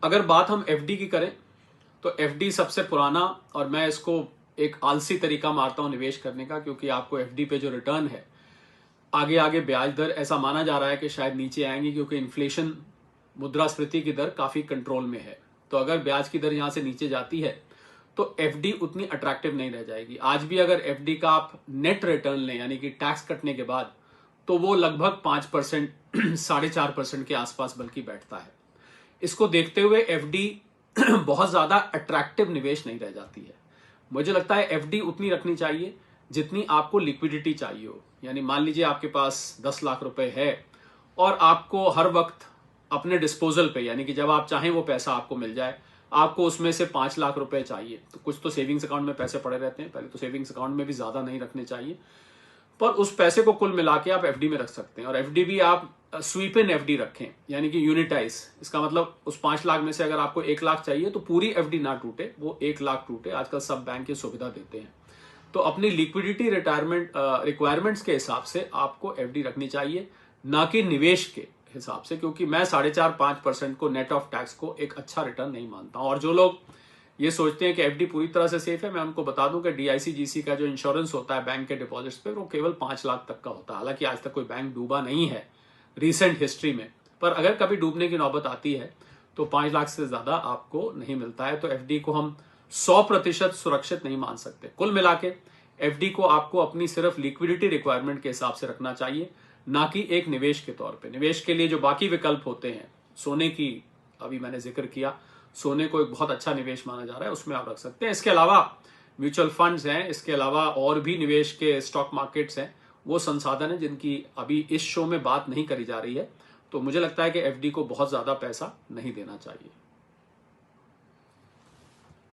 अगर बात हम एफडी की करें तो एफडी सबसे पुराना, और मैं इसको एक आलसी तरीका मारता हूं निवेश करने का, क्योंकि आपको एफडी पे जो रिटर्न है, आगे आगे ब्याज दर ऐसा माना जा रहा है कि शायद नीचे आएंगी, क्योंकि इन्फ्लेशन, मुद्रास्फीति की दर काफी कंट्रोल में है। तो अगर ब्याज की दर यहां से नीचे जाती है तो एफडी उतनी अट्रैक्टिव नहीं रह जाएगी। आज भी अगर एफडी का आप नेट रिटर्न लें, यानी कि टैक्स कटने के बाद, तो वो लगभग 5%, 4.5% के आसपास बल्कि बैठता है। इसको देखते हुए एफडी बहुत ज्यादा अट्रैक्टिव निवेश नहीं रह जाती है। मुझे लगता है एफडी उतनी रखनी चाहिए जितनी आपको लिक्विडिटी चाहिए हो। यानी मान लीजिए आपके पास 10 लाख रुपए है और आपको हर वक्त अपने डिस्पोजल पे, यानी कि जब आप चाहें वो पैसा आपको मिल जाए, आपको उसमें से 5 लाख रुपए चाहिए, तो कुछ तो सेविंग्स अकाउंट में पैसे पड़े रहते हैं। पहले तो सेविंग्स अकाउंट में भी ज्यादा नहीं रखने चाहिए, पर उस पैसे को कुल मिला के आप एफडी में रख सकते हैं। और एफडी भी आप स्वीप इन एफडी रखें, यानी कि यूनिटाइज। इसका मतलब उस 5 लाख में से अगर आपको 1 लाख चाहिए तो पूरी एफडी ना टूटे, वो 1 लाख टूटे। आजकल सब बैंक ये सुविधा देते हैं। तो अपनी लिक्विडिटी रिटायरमेंट रिक्वायरमेंट्स के हिसाब से आपको एफडी रखनी चाहिए, ना कि निवेश के हिसाब से, क्योंकि मैं 4.5-5% को नेट ऑफ टैक्स को एक अच्छा रिटर्न नहीं मानता हूं। और जो लोग ये सोचते हैं कि एफडी पूरी तरह से सेफ है, मैं उनको बता दूं कि डीआईसी-जीसी का जो इंश्योरेंस होता है बैंक के डिपॉजिट्स पे, वो केवल 5 लाख तक का होता है। हालांकि आज तक कोई बैंक डूबा नहीं है रिसेंट हिस्ट्री में, पर अगर कभी डूबने की नौबत आती है तो 5 लाख से ज्यादा आपको नहीं मिलता है। तो एफडी को हम 100% सुरक्षित नहीं मान सकते। कुल मिला के एफडी को आपको अपनी सिर्फ लिक्विडिटी रिक्वायरमेंट के हिसाब से रखना चाहिए, ना कि एक निवेश के तौर पे। निवेश के लिए जो बाकी विकल्प होते हैं, सोने की अभी मैंने जिक्र किया, सोने को एक बहुत अच्छा निवेश माना जा रहा है, उसमें आप रख सकते हैं। इसके अलावा म्यूचुअल फंड्स हैं, इसके अलावा और भी निवेश के स्टॉक मार्केट्स हैं, वो संसाधन है जिनकी अभी इस शो में बात नहीं करी जा रही है। तो मुझे लगता है कि एफडी को बहुत ज्यादा पैसा नहीं देना चाहिए।